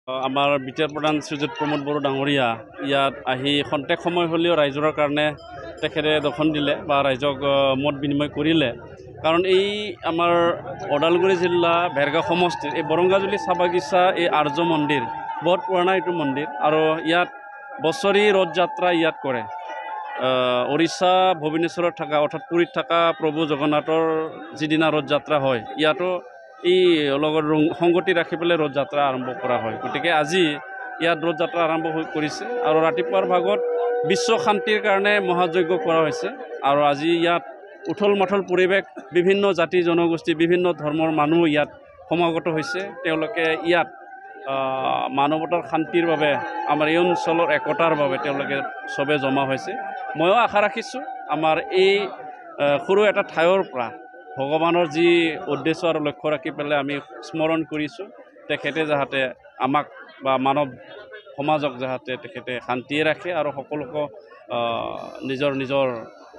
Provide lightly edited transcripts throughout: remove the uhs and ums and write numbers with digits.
আমাৰ বিটিআৰ প্ৰধান শ্ৰীযুত প্ৰমোদ বড়ো ডাঙৰীয়া ইয়াত আহি খন্তেক সময় হ'লেও ৰাইজৰ কাৰণে তেখেতে দৰ্শন দিলে বা ৰাইজক মত বিনিময় কৰিলে। কাৰণ এই আমাৰ ওদালগুৰি জিলা ভেৰগাঁও সমষ্টিৰ এই বৰংগাজুলি চাহ বাগিচা এই আৰ্য মন্দিৰ বহুত পুৰণা এইটো মন্দিৰ আৰু ইয়াত বছৰি ৰথ যাত্ৰা ইয়াত কৰে। উৰিষ্যা ভুৱনেশ্বৰত থকা অৰ্থাৎ পুৰীত থকা প্ৰভু জগন্নাথৰ যিদিনা ৰথ যাত্ৰা হয় ইয়াতো এই লগত সংগতি ৰাখি পেলাই ৰথ যাত্ৰা আৰম্ভ কৰা হয়। গতিকে আজি ইয়াত ৰথ যাত্ৰা আৰম্ভ কৰিছে আৰু ৰাতিপুৱাৰ ভাগত বিশ্ব শান্তিৰ কাৰণে মহাযজ্ঞ কৰা হৈছে আৰু আজি ইয়াত উঠল মাথল পৰিৱেশ, বিভিন্ন জাতি জনগোষ্ঠী বিভিন্ন ধৰ্মৰ মানুহ ইয়াত সমাগত হৈছে। তেওঁলোকে ইয়াত মানৱতাৰ শান্তিৰ বাবে আমাৰ এই অঞ্চলৰ একতাৰ বাবে তেওঁলোকে চবে জমা হৈছে। ময়ো আশা ৰাখিছোঁ আমাৰ এই সৰু এটা ঠাইৰ পৰা ভগৱানৰ যি উদ্দেশ্য আৰু লক্ষ্য ৰাখি পেলাই আমি স্মৰণ কৰিছোঁ, তেখেতে যাতে আমাক বা মানৱ সমাজক যাতে তেখেতে শান্তিয়ে ৰাখে আৰু সকলোকে নিজৰ নিজৰ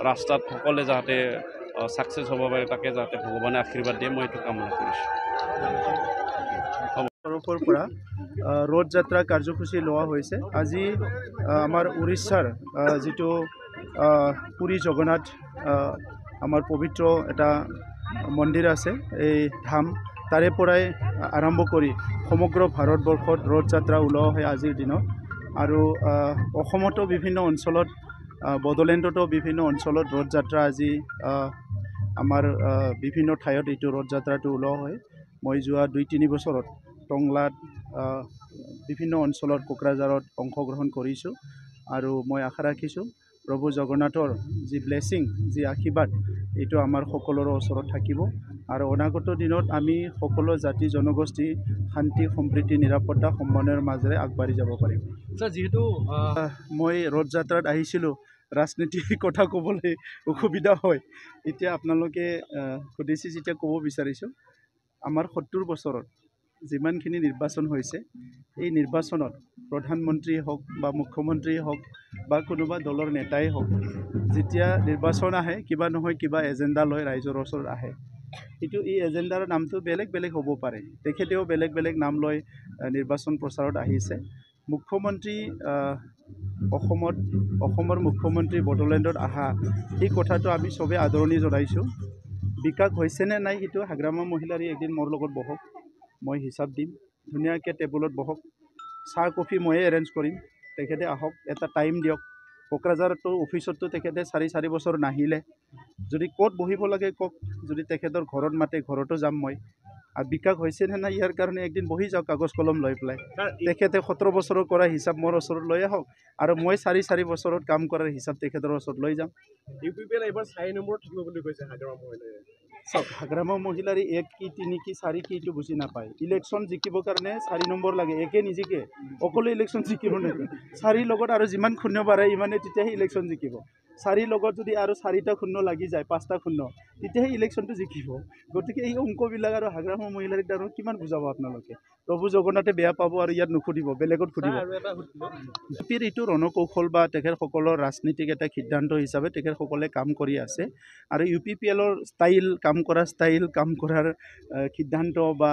ৰাস্তাত সকলে যাতে ছাকচেছ হ'ব পাৰে তাকে যাতে ভগৱানে আশীৰ্বাদ দিয়ে, মই এইটো কামনা কৰিছোঁ। তৰফৰ পৰা ৰথ যাত্ৰা কাৰ্যসূচী লোৱা হৈছে। আজি আমাৰ উৰিষ্যাৰ যিটো পুৰী জগন্নাথ আমাৰ পবিত্ৰ এটা মন্দিৰ আছে, এই ধাম তাৰে পৰাই আৰম্ভ কৰি সমগ্ৰ ভাৰতবৰ্ষত ৰথ যাত্ৰা ওলোৱা হয় আজিৰ দিনত। আৰু অসমতো বিভিন্ন অঞ্চলত, বড়োলেণ্ডতো বিভিন্ন অঞ্চলত ৰথ যাত্ৰা আজি আমাৰ বিভিন্ন ঠাইত এইটো ৰথ যাত্ৰাটো ওলোৱা হয়। মই যোৱা 2-3 বছৰত টংলাত বিভিন্ন অঞ্চলত কোকৰাঝাৰত অংশগ্ৰহণ কৰিছোঁ আৰু মই আশা ৰাখিছোঁ প্ৰভু জগন্নাথৰ যি ব্লেছিং, যি আশীৰ্বাদ এইটো আমাৰ সকলোৰে ওচৰত থাকিব আৰু অনাগত দিনত আমি সকলো জাতি জনগোষ্ঠী শান্তি সম্প্ৰীতি নিৰাপত্তা সমন্বয়ৰ মাজেৰে আগবাঢ়ি যাব পাৰিম। যিহেতু মই ৰথ যাত্ৰাত আহিছিলোঁ, ৰাজনীতিৰ কথা ক'বলৈ অসুবিধা হয়। এতিয়া আপোনালোকে সুধিছে যেতিয়া ক'ব বিচাৰিছোঁ, আমাৰ 70 বছৰত যিমানখিনি নিৰ্বাচন হৈছে, এই নিৰ্বাচনত প্ৰধানমন্ত্ৰী হওক বা মুখ্যমন্ত্ৰী হওক বা কোনোবা দলৰ নেতাই হওক, যেতিয়া নিৰ্বাচন আহে কিবা নহয় কিবা এজেণ্ডা লৈ ৰাইজৰ ওচৰত আহে। কিন্তু এই এজেণ্ডাৰ নামটো বেলেগ বেলেগ হ'ব পাৰে, তেখেতেও বেলেগ বেলেগ নাম লৈ নিৰ্বাচন প্ৰচাৰত আহিছে। মুখ্যমন্ত্ৰী অসমৰ মুখ্যমন্ত্ৰী বড়োলেণ্ডত আহা, এই কথাটো আমি চবেই আদৰণি জনাইছোঁ। বিকাশ হৈছেনে নাই সেইটো হাগ্ৰামা মহিলাৰী একদিন মোৰ লগত বহক, মই হিচাপ দিম। ধুনীয়াকৈ টেবুলত বহক, চাহ কফি ময়ে এৰেঞ্জ কৰিম, তেখেতে আহক, এটা টাইম দিয়ক। কোকৰাঝাৰতো অফিচতো তেখেতে 4 বছৰ নাহিলে, যদি ক'ত বহিব লাগে কওক, যদি তেখেতৰ ঘৰত মাতে ঘৰতো যাম মই। আৰু বিকাশ হৈছেনে নাই ইয়াৰ কাৰণে একদিন বহি যাওক কাগজ কলম লৈ পেলাই। তেখেতে 17 বছৰৰ কৰা হিচাপ মোৰ ওচৰত লৈ আহক আৰু মই 4 বছৰত কাম কৰাৰ হিচাপ তেখেতৰ ওচৰত লৈ যাম। UPPL এইবাৰ 4 নম্বৰত থাকিব বুলি কৈছে হাগ্ৰামা মহিলাৰী। চাওক, হাগ্ৰামা মহিলাৰী 1 কি 3 কি 4 কি এইটো বুজি নাপায়। ইলেকশ্যন জিকিবৰ কাৰণে 4 নম্বৰ লাগে, একে নিজিকে, অকলে ইলেকশ্যন জিকিব নেকি? 4 লগত আৰু যিমান শূন্য বাঢ়ে ইমানে তেতিয়াহে ইলেকশ্যন জিকিব। 4 লগত যদি আৰু 4টা শূন্য লাগি যায়, 5টা শূন্য, তেতিয়াহে ইলেকশ্যনটো জিকিব। গতিকে এই অংকবিলাক আৰু হাগ্ৰামা মহিলাৰীক আৰু কিমান বুজাব আপোনালোকে? প্ৰভু জগন্নাথে বেয়া পাব আৰু ইয়াত নুসুধিব, বেলেগত সুধিব। বিজেপিৰ এইটো ৰণকৌশল বা তেখেতসকলৰ ৰাজনীতিক এটা সিদ্ধান্ত হিচাপে তেখেতসকলে কাম কৰি আছে আৰু UPPLৰ ষ্টাইল, কাম কৰাৰ সিদ্ধান্ত বা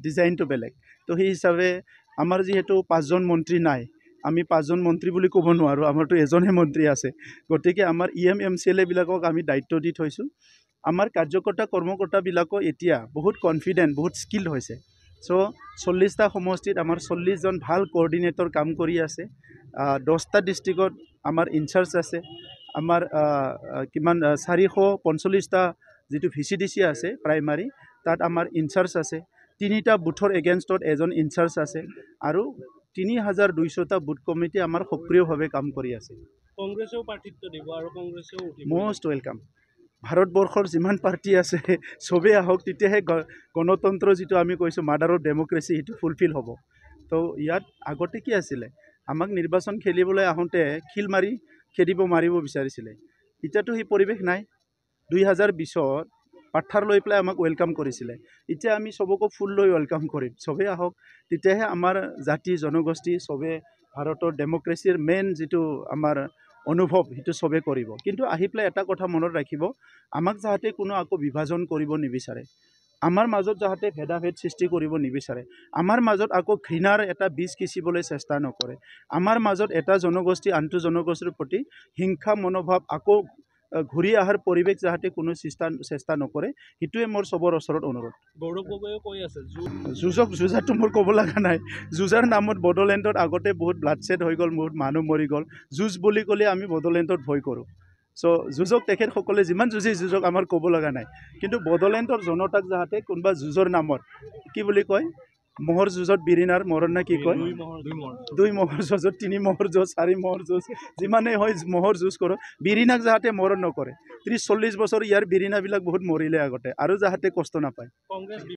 ডিজাইনটো বেলেগ। তো সেই হিচাপে আমাৰ যিহেতু 5জন মন্ত্ৰী নাই, আমি 5জন মন্ত্ৰী বুলি ক'ব নোৱাৰোঁ, আমাৰতো এজনহে মন্ত্ৰী আছে। গতিকে আমাৰ EM MCLA বিলাকক আমি দায়িত্ব দি থৈছোঁ। আমাৰ কৰ্মকৰ্তাবিলাকো এতিয়া বহুত কনফিডেণ্ট, বহুত স্কিল্ড হৈছে। চ' 40টা সমষ্টিত আমাৰ 40জন ভাল কোঅৰ্ডিনেটৰ কাম কৰি আছে। 10টা ডিষ্ট্ৰিক্টত আমাৰ ইনচাৰ্জ আছে। আমাৰ 445টা যিটো VCDC আছে প্ৰাইমাৰী, তাত আমাৰ ইনচাৰ্জ আছে। 3টা বুথৰ এগেইনষ্টত এজন ইনচাৰ্জ আছে আৰু 3200টা বুথ কমিটি আমাৰ সক্ৰিয়ভাৱে কাম কৰি আছে। কংগ্ৰেছেও প্ৰাৰ্থিত্ব দিব আৰু কংগ্ৰেছেও মষ্ট ৱেলকাম। ভাৰতবৰ্ষৰ যিমান পাৰ্টি আছে চবেই আহক, তেতিয়াহে গণতন্ত্ৰ যিটো আমি কৈছোঁ মাদাৰ অফ ডেম'ক্ৰেচি, সেইটো ফুলফিল হ'ব। তো ইয়াত আগতে কি আছিলে, আমাক নিৰ্বাচন খেলিবলৈ আহোঁতে খিল মাৰি মাৰিব বিচাৰিছিলে। এতিয়াতো সেই পৰিৱেশ নাই। 2020ত পাথাৰ লৈ পেলাই আমাক ৱেলকাম কৰিছিলে। এতিয়া আমি চবকো ফুল লৈ ৱেলকাম কৰিম, চবেই আহক, তেতিয়াহে আমাৰ জাতি জনগোষ্ঠী চবে ভাৰতৰ ডেম'ক্ৰেচিৰ মেইন যিটো আমাৰ অনুভৱ সেইটো চবে কৰিব। কিন্তু আহি পেলাই এটা কথা মনত ৰাখিব, আমাক যাতে কোনো আকৌ বিভাজন কৰিব নিবিচাৰে। আমাৰ মাজত যাতে ভেদাভেদ সৃষ্টি কৰিব নিবিচাৰে, আমাৰ মাজত আকৌ ঘৃণাৰ এটা বীজ সিঁচিবলৈ চেষ্টা নকৰে, আমাৰ মাজত এটা জনগোষ্ঠী আনটো জনগোষ্ঠীৰ প্ৰতি হিংসা মনোভাৱ আকৌ ঘূৰি অহাৰ পৰিৱেশ যাতে কোনো চেষ্টা নকৰে, সেইটোৱে মোৰ চবৰ ওচৰত অনুৰোধ। গৌৰৱ গগৈয়ে কৈ আছে যুঁজাৰটো মোৰ ক'ব লগা নাই। যুঁজাৰ নামত বড়োলেণ্ডত আগতে বহুত ব্লাডছেড হৈ গ'ল, বহুত মানুহ মৰি গ'ল। যুঁজ বুলি ক'লে আমি বড়োলেণ্ডত ভয় কৰোঁ। যুঁজক তেখেতসকলে যিমান যুঁজক আমাৰ ক'ব লগা নাই, কিন্তু বড়োলেণ্ডৰ জনতাক যাতে কোনোবা যুঁজৰ নামত কি বুলি কয়, মহৰ যুঁজত বিৰিণাৰ মৰণ না কি কয়, 2 মহৰ যুঁজত 3 মহৰ যুঁজ, 4 মহৰ যুঁজ, যিমানেই হয় মহৰ যুঁজ কৰোঁ, বিৰিণাক যাতে মৰণ নকৰে। 30-40 বছৰ ইয়াৰ বিৰিণাবিলাক বহুত মৰিলে আগতে, আৰু যাতে কষ্ট নাপায়।